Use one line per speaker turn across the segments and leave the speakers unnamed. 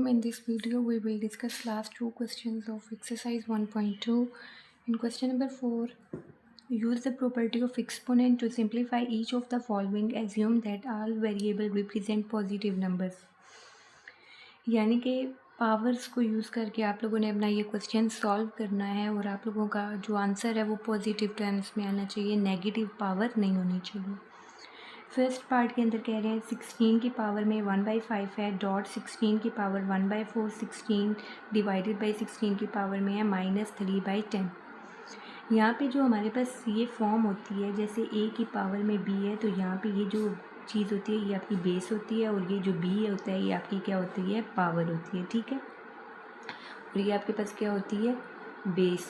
In this video, we will discuss last two questions of exercise 1.2. In question number 4, use the property of exponent to simplify each of the following. Assume that all variable represent positive numbers. यानी कि powers को use करके आप लोगों ने अपना ये question solve करना है और आप लोगों का जो आंसर है वो पॉजिटिव टर्म्स में आना चाहिए, नेगेटिव पावर नहीं होनी चाहिए। फर्स्ट पार्ट के अंदर कह रहे हैं 16 की पावर में 1/5 है, डॉट 16 की पावर 1/4, 16 डिवाइडेड बाई 16 की पावर में है -3/10। यहाँ पे जो हमारे पास ये फॉर्म होती है, जैसे a की पावर में b है, तो यहाँ पे ये जो चीज़ होती है ये आपकी बेस होती है और ये जो b होता है ये आपकी क्या होती है, पावर होती है। ठीक है, और ये आपके पास क्या होती है, बेस।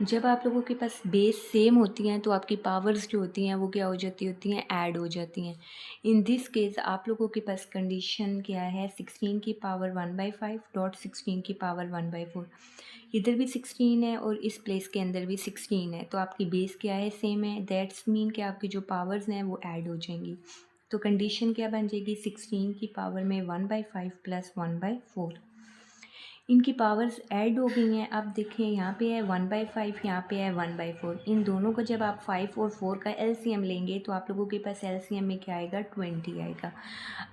जब आप लोगों के पास बेस सेम होती हैं तो आपकी पावर्स जो होती हैं वो क्या हो जाती होती हैं, ऐड हो जाती हैं। इन दिस केस आप लोगों के पास कंडीशन क्या है, 16 की पावर 1/5 डॉट 16 की पावर 1/4। इधर भी 16 है और इस प्लेस के अंदर भी 16 है, तो आपकी बेस क्या है, सेम है। दैट्स मीन कि आपकी जो पावर्स हैं वो ऐड हो जाएंगी। तो कंडीशन क्या बन जाएगी, 16 की पावर में 1/5 प्लस 1/4। इनकी पावर्स ऐड हो गई हैं। अब देखें, यहाँ पे है 1/5, यहाँ पे है 1/4। इन दोनों को जब आप 5 और 4 का एलसीएम लेंगे तो आप लोगों के पास एलसीएम में क्या आएगा, 20 आएगा।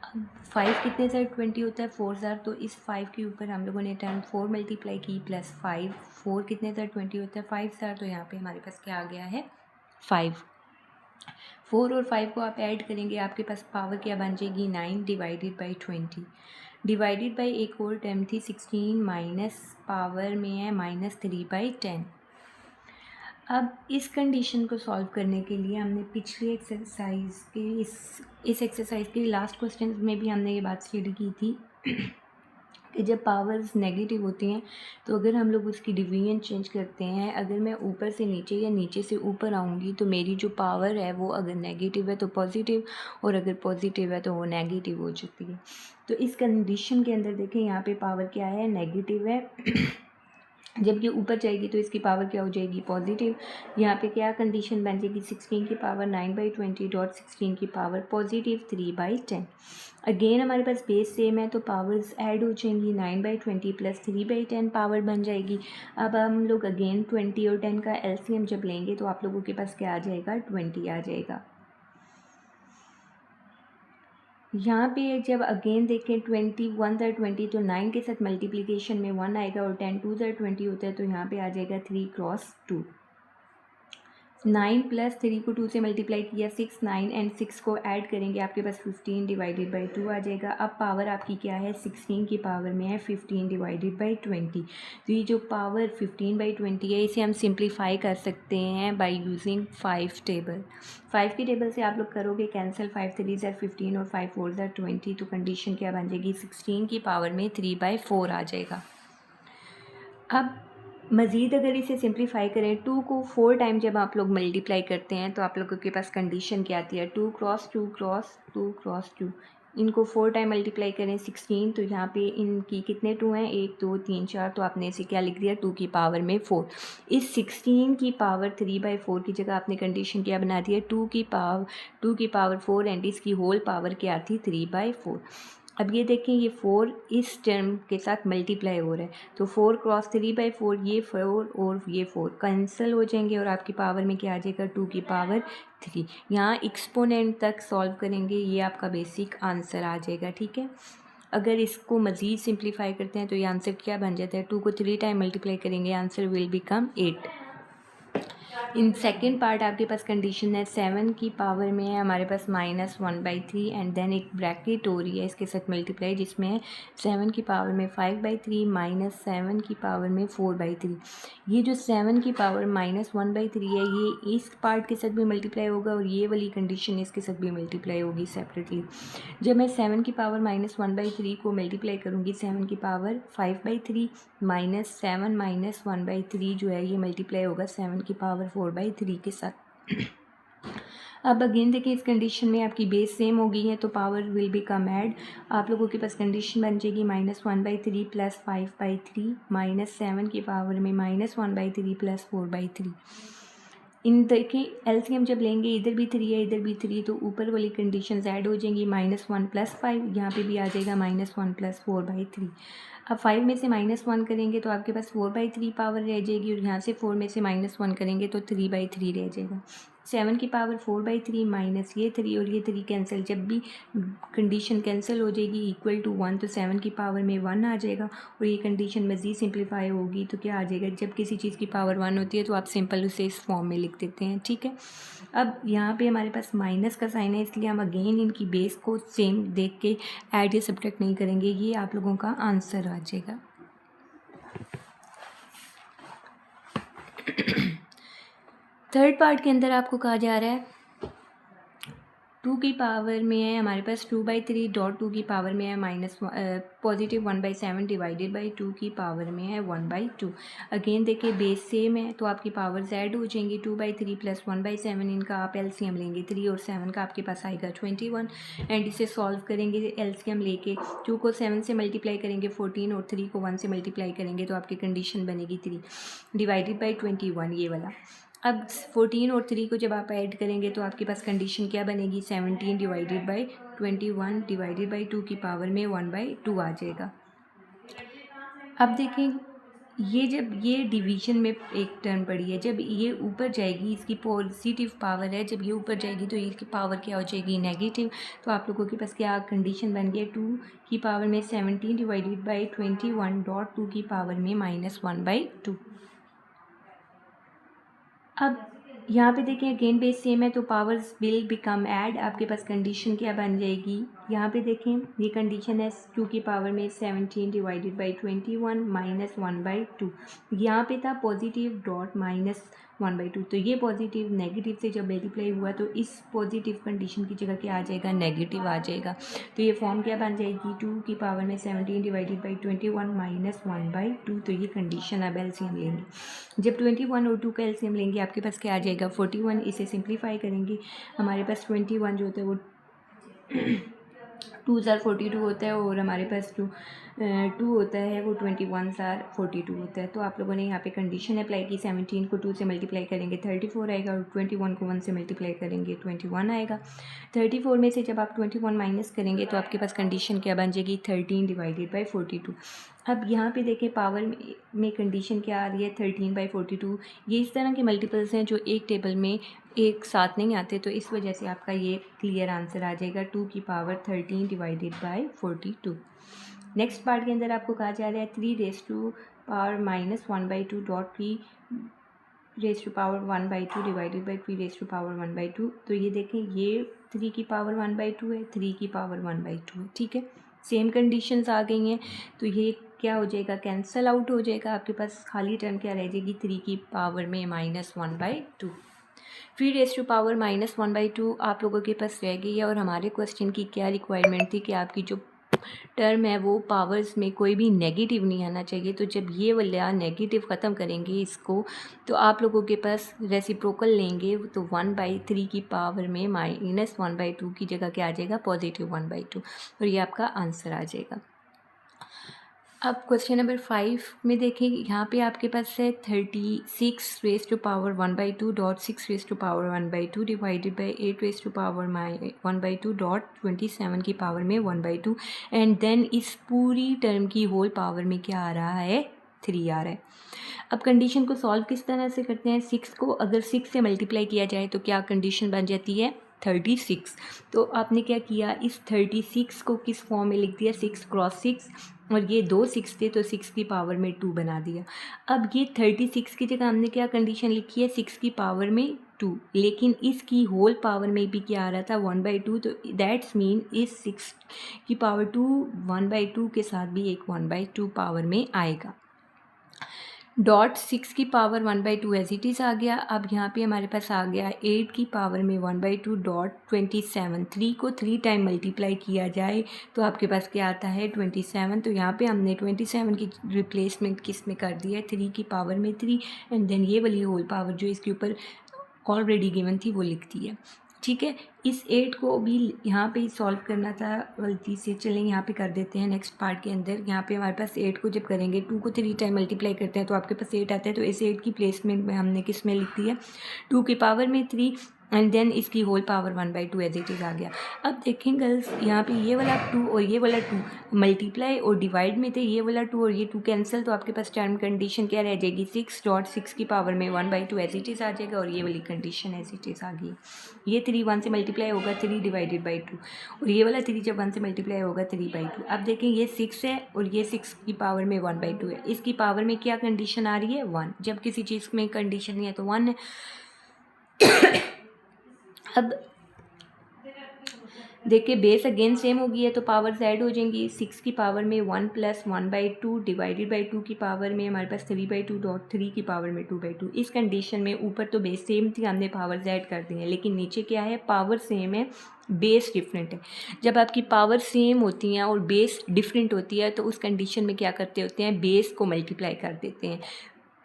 अब 5 कितने सार 20 होता है, 4 सार, तो इस 5 के ऊपर हम लोगों ने टर्म 4 मल्टीप्लाई की प्लस 5। 4 कितने सार 20 होता है, 5 सार, तो यहाँ पे हमारे पास क्या आ गया है, 5। 4 और 5 को आप ऐड करेंगे, आपके पास पावर क्या बन जाएगी, 9 डिवाइडेड बाई 20। डिवाइडेड बाई एक और टर्म थी 16 माइनस पावर में है -3/10। अब इस कंडीशन को सॉल्व करने के लिए हमने पिछली एक्सरसाइज के इस एक्सरसाइज के लास्ट क्वेश्चन में भी हमने ये बात स्टडी की थी कि जब पावर्स नेगेटिव होती हैं तो अगर हम लोग उसकी डिवीजन चेंज करते हैं, अगर मैं ऊपर से नीचे या नीचे से ऊपर आऊँगी तो मेरी जो पावर है वो अगर नेगेटिव है तो पॉजिटिव, और अगर पॉजिटिव है तो वो नेगेटिव हो जाती है। तो इस कंडीशन के अंदर देखें, यहाँ पे पावर क्या है, नेगेटिव है। जब ये ऊपर जाएगी तो इसकी पावर क्या हो जाएगी, पॉजिटिव। यहाँ पे क्या कंडीशन बन जाएगी, 16 की पावर 9/20 डॉट 16 की पावर पॉजिटिव 3/10। अगेन हमारे पास बेस सेम है तो पावर्स ऐड हो जाएंगी, 9/20 प्लस 3/10 पावर बन जाएगी। अब हम लोग अगेन 20 और 10 का एलसीएम जब लेंगे तो आप लोगों के पास क्या आ जाएगा, 20 आ जाएगा। यहाँ पे जब अगेन देखें 21 ज़र 20, तो 9 के साथ मल्टीप्लिकेशन में 1 आएगा और 10 2 ज़र 20 होता है, तो यहाँ पे आ जाएगा 3 क्रॉस 2। 9 प्लस 3 को 2 से मल्टीप्लाई किया 6, 9 एंड 6 को ऐड करेंगे, आपके पास 15 डिवाइडेड बाई 2 आ जाएगा। अब पावर आपकी क्या है, 16 की पावर में है 15 डिवाइडेड बाई 20। तो ये जो पावर 15/20 है इसे हम सिंप्लीफाई कर सकते हैं बाय यूजिंग 5 टेबल। 5 की टेबल से आप लोग करोगे कैंसिल, 5 3 ज़र 15 और 5 4 ज़र 20, तो कंडीशन क्या बन जाएगी, 16 की पावर में 3/4 आ जाएगा। अब मज़ीद अगर इसे सिंप्लीफाई करें, 2 को 4 टाइम जब आप लोग मल्टीप्लाई करते हैं तो आप लोगों के पास कंडीशन क्या आती है, 2 क्रॉस 2 क्रॉस 2 क्रॉस 2। इनको 4 टाइम मल्टीप्लाई करें 16, तो यहाँ पे इनकी कितने 2 हैं, 1 2 3 4, तो आपने इसे क्या लिख दिया, 2 की पावर में 4। इस 16 की पावर 3/4 की जगह आपने कंडीशन क्या बना दिया, 2 की पावर 4 एंड इसकी होल पावर क्या थी, 3/4। अब ये देखें, ये 4 इस टर्म के साथ मल्टीप्लाई हो रहा है, तो 4 क्रॉस 3/4, ये 4 और ये 4 कैंसिल हो जाएंगे और आपकी पावर में क्या आ जाएगा, 2 की पावर 3। यहाँ एक्सपोनेंट तक सॉल्व करेंगे, ये आपका बेसिक आंसर आ जाएगा। ठीक है, अगर इसको मज़ीद सिंप्लीफाई करते हैं तो ये आंसर क्या बन जाता है, 2 को 3 टाइम मल्टीप्लाई करेंगे, answer will become 8। In second part आपके पास कंडीशन है 7 की पावर में है हमारे पास -1/3 एंड देन एक ब्रैकेट हो रही है इसके साथ मल्टीप्लाई, जिसमें है 7 की पावर में 5/3 माइनस 7 की पावर में 4/3। ये जो 7 की पावर -1/3 है ये इस पार्ट के साथ भी मल्टीप्लाई होगा और ये वाली कंडीशन इसके साथ भी मल्टीप्लाई होगी सेपरेटली। जब मैं 7 की पावर -1/3 को मल्टीप्लाई करूँगी 7 की पावर 5/3 -7 -1/3 जो है ये मल्टीप्लाई होगा 7 की पावर 4/3 के साथ। अब अगेन देखिए, इस कंडीशन में आपकी बेस सेम हो गई है तो पावर विल बिकम ऐड। आप लोगों के पास कंडीशन बन जाएगी -1/3 प्लस 5/3 -7 की पावर में -1/3 प्लस 4/3। इन देखें एलसीएम जब लेंगे इधर भी 3 है इधर भी 3, तो ऊपर वाली कंडीशन ऐड हो जाएंगी। -1 + 5 यहाँ पे भी आ जाएगा -1 + 4/3। अब 5 में से -1 करेंगे तो आपके पास 4/3 पावर रह जाएगी, और यहाँ से 4 में से -1 करेंगे तो 3/3 रह जाएगा। 7 की पावर 4/3 माइनस ये 3 और ये 3 कैंसिल, जब भी कंडीशन कैंसिल हो जाएगी इक्वल टू 1 तो 7 की पावर में 1 आ जाएगा, और ये कंडीशन मज़ीद सिंप्लीफाई होगी तो क्या आ जाएगा, जब किसी चीज़ की पावर 1 होती है तो आप सिंपल उसे इस फॉर्म में लिख देते हैं। ठीक है, अब यहाँ पे हमारे पास माइनस का साइन है, इसलिए हम अगेन इनकी बेस को सेम देख के ऐड या सब्ट्रैक्ट नहीं करेंगे। ये आप लोगों का आंसर आ जाएगा। थर्ड पार्ट के अंदर आपको कहा जा रहा है 2 की पावर में है हमारे पास 2/3 डॉट 2 की पावर में है पॉजिटिव 1/7 डिवाइडेड बाई 2 की पावर में है 1/2। अगेन देखिए बेस सेम है तो आपकी पावर ऐड हो जाएंगी। 2/3 + 1/7 इनका आप एलसीएम लेंगे 3 और 7 का आपके पास आएगा 21, एंड इसे सॉल्व करेंगे एलसीएम लेके। 2 को 7 से मल्टीप्लाई करेंगे 14 और 3 को 1 से मल्टीप्लाई करेंगे तो आपकी कंडीशन बनेगी 3 डिवाइडेड बाई 21 ये वाला। अब 14 और 3 को जब आप ऐड करेंगे तो आपके पास कंडीशन क्या बनेगी, 17 डिवाइडेड बाई 21 डिवाइडेड बाई 2 की पावर में 1/2 आ जाएगा। अब देखें ये जब ये डिवीजन में एक टर्म पड़ी है, जब ये ऊपर जाएगी इसकी पॉजिटिव पावर है, जब ये ऊपर जाएगी तो इसकी पावर क्या हो जाएगी, नेगेटिव। तो आप लोगों के पास क्या कंडीशन बन गई, 2 की पावर में 17 डिवाइडेड बाई 21 डॉट 2 की पावर में -1/2। अब यहाँ पे देखें अगेन बेस सेम है तो पावर्स विल बिकम ऐड, आपके पास कंडीशन क्या बन जाएगी, यहाँ पे देखें ये कंडीशन है 2 की पावर में 17 डिवाइडेड बाई 21 -1/2। यहाँ पे था पॉजिटिव डॉट -1/2, तो ये पॉजिटिव नेगेटिव से जब मल्टीप्लाई हुआ तो इस पॉजिटिव कंडीशन की जगह क्या आ जाएगा, नेगेटिव आ जाएगा। तो ये फॉर्म क्या बन जाएगी, 2 की पावर में 17 डिवाइडेड बाई 21 -1/2। तो ये कंडीशन अब एलसीएम लेंगे, जब 21 और 2 का एलसीएम लेंगे आपके पास क्या आ जाएगा 41। इसे सिंप्लीफाई करेंगे हमारे पास 21 जो होता है वो 2 ज़ार 42 होता है, और हमारे पास जो 2 होता है वो 21 ज़ार 42 होता है। तो आप लोगों ने यहाँ पे कंडीशन अप्लाई की, 17 को 2 से मल्टीप्लाई करेंगे 34 आएगा, और 21 को 1 से मल्टीप्लाई करेंगे 21 आएगा। 34 में से जब आप 21 माइनस करेंगे तो आपके पास कंडीशन क्या बन जाएगी, 13 डिवाइडेड बाई 42। अब यहाँ पे देखें पावर में कंडीशन क्या आ रही है, 13/42। ये इस तरह के मल्टीपल्स हैं जो एक टेबल में एक साथ नहीं आते, तो इस वजह से आपका ये क्लियर आंसर आ जाएगा 2 की power 13 divided by 42। Next part के अंदर आपको कहा जा रहा है 3 raise to power -1/2 dot 3 raise to power 1/2 divided by 3 raise to power 1/2। तो ये देखें ये 3 की पावर 1/2 है, 3 की पावर 1/2 है। ठीक है, सेम कंडीशंस आ गई हैं, तो ये क्या हो जाएगा, कैंसल आउट हो जाएगा। आपके पास खाली टर्म क्या रह जाएगी, 3 की पावर में -1/2। 3 रेज़ टू पावर -1/2 आप लोगों के पास रह गई है। और हमारे क्वेश्चन की क्या रिक्वायरमेंट थी कि आपकी जो टर्म है वो पावर्स में कोई भी नेगेटिव नहीं आना चाहिए। तो जब ये वाला नेगेटिव ख़त्म करेंगे इसको तो आप लोगों के पास रेसिप्रोकल लेंगे तो 1/3 की पावर में -1/2 की जगह क्या आ जाएगा, पॉजिटिव 1/2, और ये आपका आंसर आ जाएगा। अब क्वेश्चन नंबर 5 में देखें, यहाँ पे आपके पास है 36 raise to power 1/2 dot 6 raise to power 1/2 divided by 8 raise to power 1/2 dot 27 की पावर में 1/2, एंड देन इस पूरी टर्म की होल पावर में क्या आ रहा है, 3 आ रहा है। अब कंडीशन को सॉल्व किस तरह से करते हैं, 6 को अगर 6 से मल्टीप्लाई किया जाए तो क्या कंडीशन बन जाती है, 36। तो आपने क्या किया, इस 36 को किस फॉर्म में लिख दिया, 6 × 6, और ये 2 6 थे तो 6 की पावर में 2 बना दिया। अब ये 36 की जगह हमने क्या कंडीशन लिखी है, 6 की पावर में 2, लेकिन इसकी होल पावर में भी क्या आ रहा था, 1/2। तो दैट्स मीन इस 6 की पावर 2 1/2 के साथ भी एक 1/2 पावर में आएगा। डॉट 6 की पावर 1/2 एज इट इज़ आ गया। अब यहाँ पे हमारे पास आ गया 8 की पावर में 1/2 डॉट 27। 3 को 3 टाइम मल्टीप्लाई किया जाए तो आपके पास क्या आता है, 27। तो यहाँ पे हमने 27 की रिप्लेसमेंट किस में कर दिया है, 3 की पावर में 3, एंड देन ये वाली होल पावर जो इसके ऊपर ऑलरेडी गिवन थी वो लिख दी है। ठीक है। इस 8 को भी यहाँ पे सॉल्व करना था गलती से, चलें यहाँ पे कर देते हैं नेक्स्ट पार्ट के अंदर। यहाँ पे हमारे पास 8 को जब करेंगे 2 को 3 टाइम मल्टीप्लाई करते हैं तो आपके पास 8 आता है। तो इस 8 की प्लेसमेंट में हमने किस में लिख दिया, 2 की पावर में 3 एंड देन इसकी whole power 1/2 as it is आ गया। अब देखें गर्ल्स, यहाँ पे ये वाला 2 और ये वाला 2 मल्टीप्लाई और डिवाइड में थे, ये वाला 2 और ये 2 कैंसिल, तो आपके पास टर्म कंडीशन क्या रह जाएगी, 6 की पावर में 1/2 एज इट इज़ आ जाएगा। और ये वाली कंडीशन एज इट इज़ आ गई। ये 3 1 से मल्टीप्लाई होगा 3 डिवाइडेड बाई 2, और ये वाला 3 जब 1 से मल्टीप्लाई होगा 3/2। अब देखें ये 6 है और ये 6 की पावर में 1/2 है। इसकी पावर में क्या कंडीशन आ रही है, 1। जब किसी चीज़ में कंडीशन नहीं है तो 1 है। अब देखिए बेस अगेन सेम हो गई है तो पावर्स ऐड हो जाएंगी। 6 की पावर में 1 + 1/2 डिवाइडेड बाई 2 की पावर में हमारे पास 3/2 डॉट 3 की पावर में 2/2। इस कंडीशन में ऊपर तो बेस सेम थी, हमने पावर्स ऐड कर दी हैं, लेकिन नीचे क्या है, पावर सेम है, बेस डिफरेंट है। जब आपकी पावर सेम होती हैं और बेस डिफरेंट होती है तो उस कंडीशन में क्या करते होते हैं, बेस को मल्टीप्लाई कर देते हैं।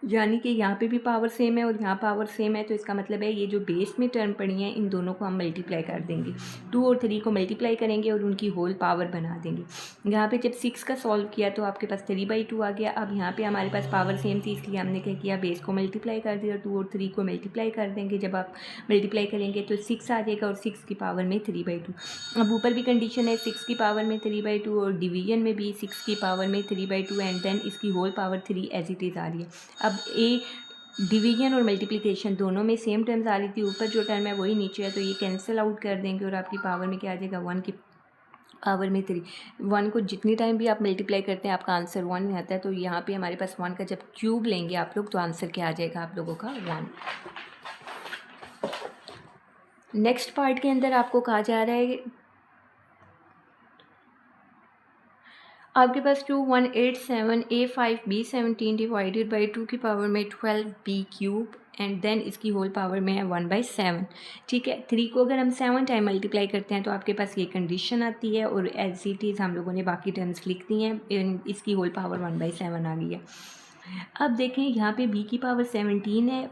यानी कि यहाँ पे भी पावर सेम है और यहाँ पावर सेम है, तो इसका मतलब है ये जो बेस में टर्म पड़ी हैं इन दोनों को हम मल्टीप्लाई कर देंगे। 2 और 3 को मल्टीप्लाई करेंगे और उनकी होल पावर बना देंगे। यहाँ पे जब 6 का सॉल्व किया तो आपके पास 3/2 आ गया। अब यहाँ पे हमारे पास पावर सेम थी इसलिए हमने क्या किया, बेस को मल्टीप्लाई कर दिया। 2 और 3 को मल्टीप्लाई कर देंगे। जब आप मल्टीप्लाई करेंगे तो 6 आ जाएगा और 6 की पावर में 3/2। अब ऊपर भी कंडीशन है 6 की पावर में 3/2 और डिवीजन में भी 6 की पावर में 3/2 एंड देन इसकी whole power 3 as it is आ रही है। अब ए डिवीजन और मल्टीप्लिकेशन दोनों में सेम टर्म्स आ रही थी, ऊपर जो टर्म है वही नीचे है, तो ये कैंसिल आउट कर देंगे और आपकी पावर में क्या आ जाएगा, 1 की पावर में 3। 1 को जितनी टाइम भी आप मल्टीप्लाई करते हैं आपका आंसर 1 ही आता है। तो यहाँ पे हमारे पास 1 का जब क्यूब लेंगे आप लोग तो आंसर क्या आ जाएगा आप लोगों का, 1। नेक्स्ट पार्ट के अंदर आपको कहा जा रहा है आपके पास 2187 A5 B17 डिवाइडेड बाई 2 की पावर में 12B³ एंड देन इसकी होल पावर में है 1/7। ठीक है, 3 को अगर हम 7 टाइम मल्टीप्लाई करते हैं तो आपके पास ये कंडीशन आती है और एज इट इज़ हम लोगों ने बाकी टर्म्स लिख दी हैं। इसकी होल पावर 1/7 आ गई है। अब देखें यहाँ पे b की पावर 17 है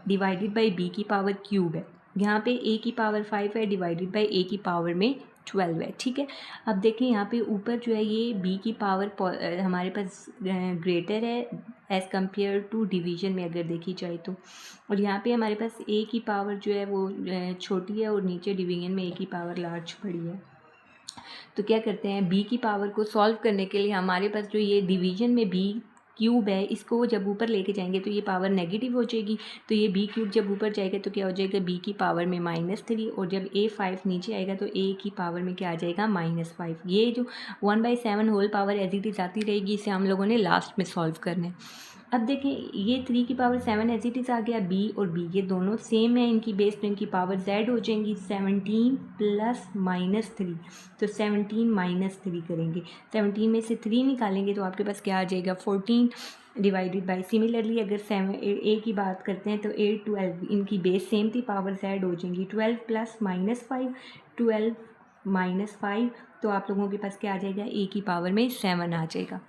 डिवाइडेड बाई b की पावर क्यूब है। यहाँ पे a की पावर 5 है डिवाइडेड बाई a की पावर में 12 है। ठीक है, अब देखें यहाँ पे ऊपर जो है ये b की पावर हमारे पास ग्रेटर है एज़ कम्पेयर टू डिवीजन में अगर देखी जाए तो, और यहाँ पे हमारे पास a की पावर जो है वो छोटी है और नीचे डिवीजन में a की पावर लार्ज पड़ी है। तो क्या करते हैं, b की पावर को सॉल्व करने के लिए हमारे पास जो ये डिवीजन में B³ है इसको जब ऊपर लेके जाएंगे तो ये पावर नेगेटिव हो जाएगी। तो ये B³ जब ऊपर जाएगा तो क्या हो जाएगा, b की पावर में -3, और जब A5 नीचे आएगा तो a की पावर में क्या आ जाएगा, -5। ये जो 1/7 whole power as it is आती रहेगी, इसे हम लोगों ने लास्ट में सॉल्व करना है। अब देखें ये 3 की पावर 7 एज इट इज़ आ गया, b और b ये दोनों सेम है, इनकी बेस पे इनकी पावर z हो जाएंगी 17 + -3। तो 17 - 3 करेंगे, 17 में से 3 निकालेंगे तो आपके पास क्या आ जाएगा, 14 डिवाइडेड बाई। सिमिलरली अगर a की बात करते हैं तो 8 12 इनकी बेस सेम थी, पावर z हो जाएंगी 12 + -5 12 - 5, तो आप लोगों के पास क्या आ जाएगा, a की पावर में 7 आ जाएगा।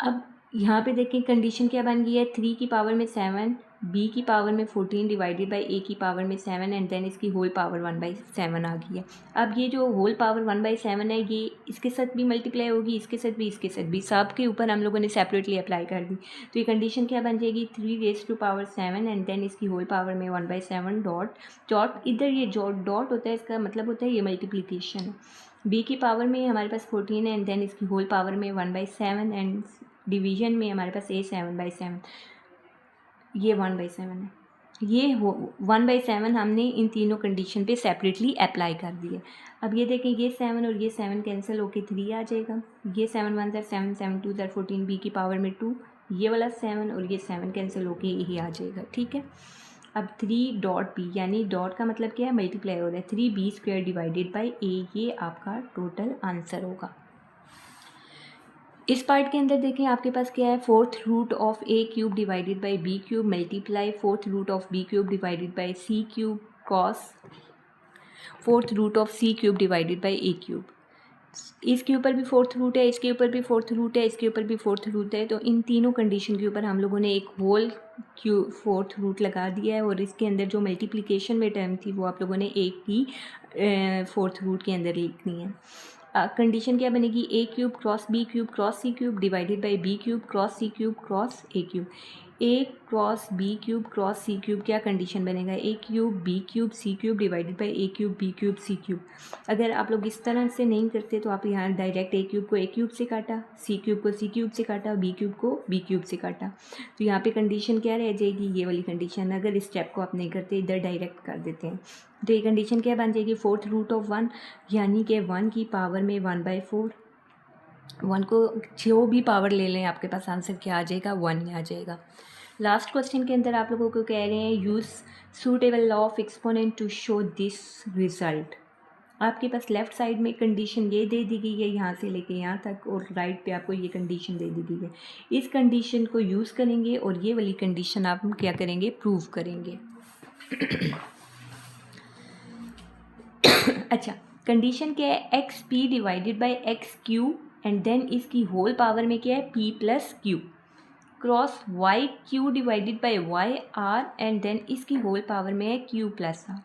अब यहाँ पे देखिए कंडीशन क्या बन गई है, 3 की पावर में 7 b की पावर में 14 डिवाइडेड बाई a की पावर में 7 एंड देन इसकी होल पावर 1/7 आ गई है। अब ये जो होल पावर 1/7 है ये इसके साथ भी मल्टीप्लाई होगी, इसके साथ भी, इसके साथ भी, सब के ऊपर हम लोगों ने सेपरेटली अप्लाई कर दी। तो ये कंडीशन क्या बन जाएगी, 3 एंड देन इसकी होल पावर में 1/7 डॉट इधर ये डॉट होता है, इसका मतलब होता है ये मल्टीप्लिकेशन है। b की पावर में हमारे पास 14 है एंड देन इसकी होल पावर में 1/7 एंड डिवीजन में हमारे पास a 7/7, ये 1/7 है। ये 1/7 हमने इन तीनों कंडीशन पे सेपरेटली अप्लाई कर दिए। अब ये देखें ये 7 और ये 7 कैंसिल होके 3 आ जाएगा, ये 7 1 ज़र 7 7 2 ज़र 14 b की पावर में 2, ये वाला 7 और ये 7 कैंसिल होके यही आ जाएगा। ठीक है, अब 3 डॉट b यानी डॉट का मतलब क्या है, मल्टीप्लाई हो रहा है, 3b² डिवाइडेड बाई a, ये आपका टोटल आंसर होगा। इस पार्ट के अंदर देखें आपके पास क्या है, 4th root of a³ divided by b³ multiply 4th root of b³ divided by c³ cross 4th root of c³ divided by a³। इसके ऊपर भी फोर्थ रूट है, इसके ऊपर भी फोर्थ रूट है, इसके ऊपर भी फोर्थ रूट है। तो इन तीनों कंडीशन के ऊपर हम लोगों ने एक होल क्यू फोर्थ रूट लगा दिया है, और इसके अंदर जो मल्टीप्लिकेशन में टर्म थी वो आप लोगों ने एक ही फोर्थ रूट के अंदर लिखनी है। कंडीशन क्या बनेगी, A cube cross B cube cross C cube divided by B cube cross C cube cross A cube. A cross B cube cross C cube क्या कंडीशन बनेगा, A cube B cube C cube divided by A cube B cube C cube. अगर आप लोग इस तरह से नहीं करते तो आप यहाँ डायरेक्ट ए क्यूब को ए क्यूब से काटा, सी क्यूब को सी क्यूब से काटा, बी क्यूब को बी क्यूब से काटा, तो यहाँ पे कंडीशन क्या रह जाएगी, ये वाली कंडीशन। अगर इस स्टेप को आप नहीं करते, इधर डायरेक्ट कर देते हैं, तो ये कंडीशन क्या बन जाएगी, फोर्थ रूट ऑफ 1, यानी कि 1 की पावर में 1/4। 1 को जो भी पावर ले लें आपके पास आंसर क्या आ जाएगा, 1 ही आ जाएगा। लास्ट क्वेश्चन के अंदर आप लोगों को कह रहे हैं use suitable law of exponent to show this result. आपके पास लेफ़्ट साइड में कंडीशन ये दे दी गई है यहाँ से लेके यहाँ तक, और राइट पे आपको ये कंडीशन दे दी गई है। इस कंडीशन को यूज़ करेंगे और ये वाली कंडीशन आप क्या करेंगे, प्रूव करेंगे। अच्छा, कंडीशन क्या है, X P divided by x Q and then इसकी होल पावर में क्या है, P plus Q, cross Y Q divided by Y R and then इसकी होल पावर में है Q plus R,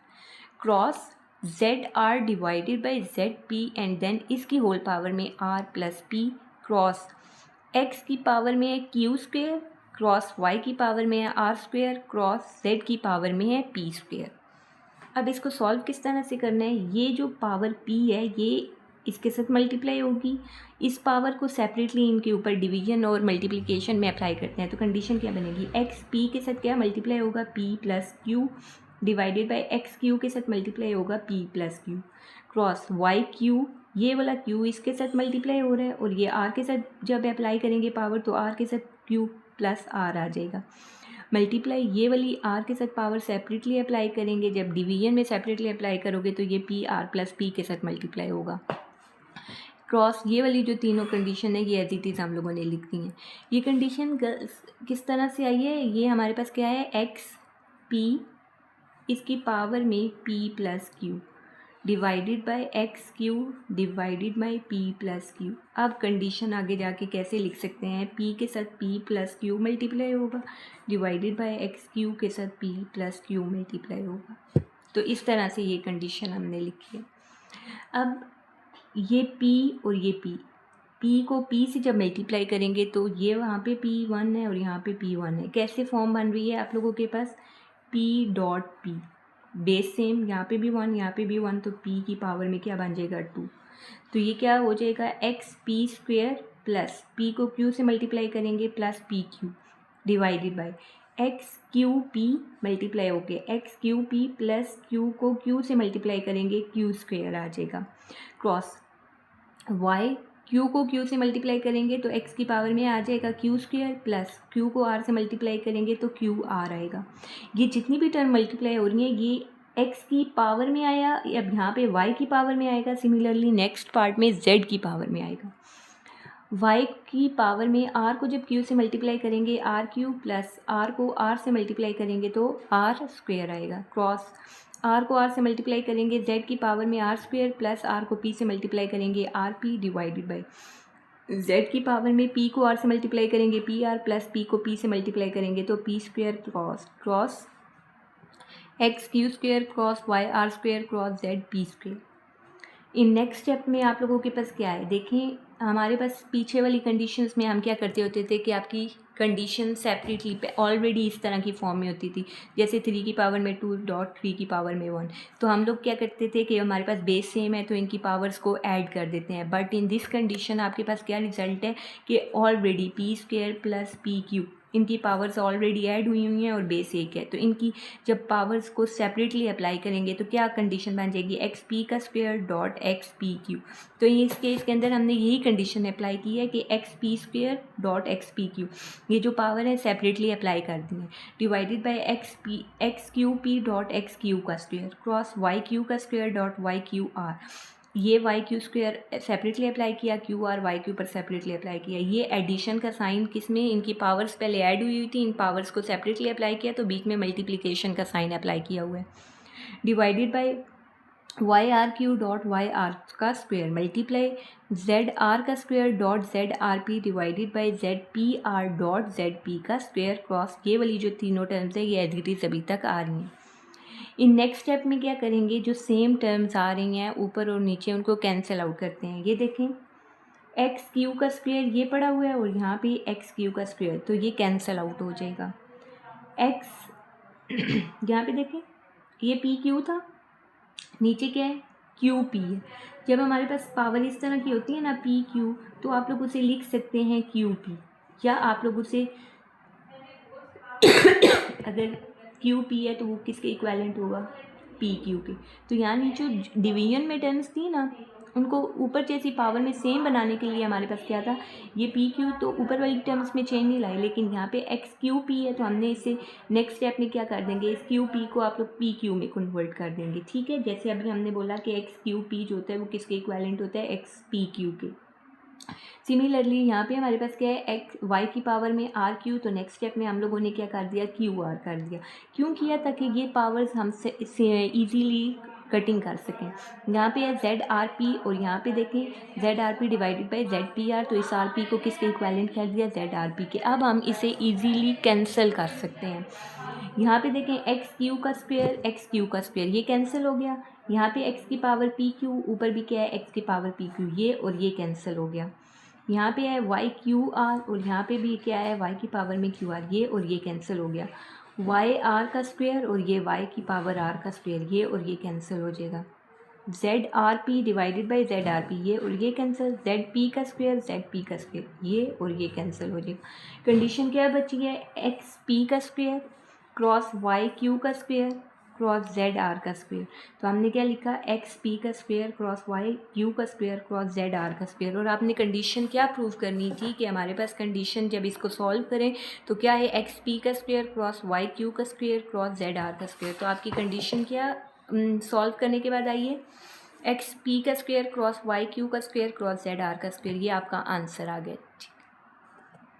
cross Z R divided by Z P and then इसकी whole power में R plus P, cross X की power में है Q square, cross Y की power में है आर स्क्वेयर, क्रॉस जेड की पावर में है पी स्क्वेयर। अब इसको सॉल्व किस तरह से करना है, ये जो पावर p है ये इसके साथ मल्टीप्लाई होगी, इस पावर को सेपरेटली इनके ऊपर डिवीजन और मल्टीप्लिकेशन में अप्लाई करते हैं। तो कंडीशन क्या बनेगी, एक्स p के साथ क्या मल्टीप्लाई होगा, p plus Q divided by x Q के साथ मल्टीप्लाई होगा p plus Q, cross Y Q, ये वाला q इसके साथ मल्टीप्लाई हो रहा है, और ये r के साथ जब अप्लाई करेंगे पावर तो r के साथ q प्लस r आ जाएगा। मल्टीप्लाई ये वाली r के साथ पावर सेपरेटली अप्लाई करेंगे, जब डिवीजन में सेपरेटली अप्लाई करोगे तो ये p r प्लस p के साथ मल्टीप्लाई होगा, क्रॉस ये वाली जो तीनों कंडीशन है ये एज इट इज़ हम लोगों ने लिख दी हैं। ये कंडीशन किस तरह से आई है, ये हमारे पास क्या है, एक्स p इसकी पावर में p plus Q divided by x Q divided by P plus Q. अब कंडीशन आगे जाके कैसे लिख सकते हैं, p के साथ p प्लस क्यू मल्टीप्लाई होगा डिवाइडेड बाई एक्स क्यू के साथ p प्लस क्यू मल्टीप्लाई होगा। तो इस तरह से ये कंडीशन हमने लिखी है। अब ये p और ये p को p से जब मल्टीप्लाई करेंगे तो ये वहाँ पे p1 है और यहाँ पे p1 है। कैसे फॉर्म बन रही है आप लोगों के पास, p dot p base same, यहाँ पे भी 1 यहाँ पे भी 1, तो p की पावर में क्या बन जाएगा 2। तो ये क्या हो जाएगा, x p square plus p को q से मल्टीप्लाई करेंगे plus P Q divided by x q P multiply हो गया, x q P plus q को q से मल्टीप्लाई करेंगे q स्क्वेयर आ जाएगा, क्रॉस y q को q से मल्टीप्लाई करेंगे तो x की पावर में आ जाएगा q स्क्वेयर प्लस q को r से मल्टीप्लाई करेंगे तो q r आएगा। ये जितनी भी टर्म मल्टीप्लाई हो रही हैं ये x की पावर में आया, अब यहाँ पे y की पावर में आएगा, सिमिलरली नेक्स्ट पार्ट में z की पावर में आएगा। y की पावर में r को जब q से मल्टीप्लाई करेंगे r क्यू प्लस r को r से मल्टीप्लाई करेंगे तो r स्क्वेयर आएगा, क्रॉस r को r से मल्टीप्लाई करेंगे z की पावर में r स्क्वेयर प्लस r को p से मल्टीप्लाई करेंगे r p divided by z की पावर में p को r से मल्टीप्लाई करेंगे पी आर प्लस p को p से मल्टीप्लाई करेंगे तो p square cross X Q square cross Y R square cross Z P square. In next step में आप लोगों के पास क्या है, देखें हमारे पास पीछे वाली कंडीशंस में हम क्या करते होते थे कि आपकी कंडीशन सेपरेटली पे ऑलरेडी इस तरह की फॉर्म में होती थी, जैसे 3 की पावर में 2 डॉट 3 की पावर में 1। तो हम लोग क्या करते थे कि हमारे पास बेस सेम है तो इनकी पावर्स को ऐड कर देते हैं, बट इन दिस कंडीशन आपके पास क्या रिजल्ट है कि already P square plus P Q इनकी पावर्स ऑलरेडी ऐड हुई हैं और बेस एक है, तो इनकी जब पावर्स को सेपरेटली अप्लाई करेंगे तो क्या कंडीशन बन जाएगी, एक्स पी का square dot x p Q. तो इस केस के अंदर हमने यही कंडीशन अप्लाई की है कि x p square dot x p q ये जो पावर है सेपरेटली अप्लाई कर दी है, divided by x q p dot x q का स्क्वेयर क्रॉस वाई क्यू का square dot y q r, ये y q square separately apply किया, क्यू आर वाई क्यू पर सेपरेटली अप्लाई किया। ये एडिशन का साइन किसमें, इनकी पावर्स पहले ऐड हुई थी, इन पावर्स को सेपरेटली अप्लाई किया तो बीच में मल्टीप्लिकेशन का साइन अप्लाई किया हुआ है, divided by Y R Q dot Y R का स्क्वायर मल्टीप्लाई जेड आर का square dot Z R P divided by Z P R dot Z P का स्क्वायर क्रॉस, ये वाली जो तीनों टर्म्स है ये एज इट इज़ अभी तक आ रही हैं। इन नेक्स्ट स्टेप में क्या करेंगे, जो सेम टर्म्स आ रही हैं ऊपर और नीचे उनको कैंसिल आउट करते हैं। ये देखें एक्स क्यू का स्क्वायर ये पड़ा हुआ है और यहाँ पे एक्स क्यू का स्क्वायर, तो ये कैंसिल आउट हो जाएगा। एक्स यहाँ पे देखें ये पी क्यू था, नीचे क्या है क्यू पी है। जब हमारे पास पावर इस तरह की होती है ना पी क्यू, तो आप लोग उसे लिख सकते हैं क्यू पी, या आप लोग उसे अगर क्यू पी है तो वो किसके इक्वेलेंट होगा, पी क्यू के। तो यानी जो डिवीजन में टर्म्स थी ना उनको ऊपर जैसी पावर में सेम बनाने के लिए हमारे पास क्या था, ये पी क्यू तो ऊपर वाली टर्म्स में चेंज नहीं लाई, लेकिन यहाँ पे एक्स क्यू पी है तो हमने इसे नेक्स्ट स्टेप में क्या कर देंगे, इस क्यू पी को आप लोग पी क्यू में कन्वर्ट कर देंगे। ठीक है, जैसे अभी हमने बोला कि एक्स क्यू पी जो होता है वो किसके इक्वेलेंट होता है, एक्स पी क्यू के। सिमिलरली यहाँ पे हमारे पास क्या है एक्स वाई की पावर में आर क्यू, तो नेक्स्ट स्टेप में हम लोगों ने क्या कर दिया, क्यू आर कर दिया। क्यों किया, ताकि ये पावर्स हमसे ईजीली कटिंग कर सकें। यहाँ पे है जेड आर पी और यहाँ पे देखें Z R P divided by Z P are, तो इस आर पी को किसके इक्वेलेंट कर दिया, जेड आर पी के। अब हम इसे ईजीली कैंसिल कर सकते हैं। यहाँ पे देखें एक्स क्यू का स्क्वायर एक्स क्यू का स्क्वायर ये कैंसिल हो गया। यहाँ पे एक्स की पावर पी क्यू, ऊपर भी क्या है एक्स की पावर पी क्यू, ये और ये कैंसिल हो गया। यहाँ पे है वाई क्यू आर और यहाँ पे भी क्या है वाई की पावर में क्यू आर, ये और ये कैंसिल हो गया। वाई आर का स्क्वायर और ये वाई की पावर आर का स्क्वायर, ये और ये कैंसिल हो जाएगा। Z R P divided by Z R P, ये और ये कैंसिल। जेड पी का स्क्वायर जेड पी का स्क्वायर, ये और ये कैंसिल हो जाएगा। कंडीशन क्या बची है, एक्स पी का स्क्वायर क्रॉस वाई क्यू का स्क्वायर क्रॉस जेड आर का स्क्वायर। तो हमने क्या लिखा, एक्स पी का स्क्वायर क्रॉस वाई क्यू का स्क्वायर क्रॉस जेड आर का स्क्वायर। और आपने कंडीशन क्या प्रूव करनी थी कि हमारे पास कंडीशन जब इसको सॉल्व करें तो क्या है, एक्स पी का स्क्वायर क्रॉस वाई क्यू का स्क्वायर क्रॉस जेड आर का स्क्वायर। तो आपकी कंडीशन क्या सॉल्व करने के बाद आइए, एक्स पी का स्क्वायर क्रॉस वाई क्यू का स्क्वायर क्रॉस जेड आर का स्क्वायर, ये आपका आंसर आ गया।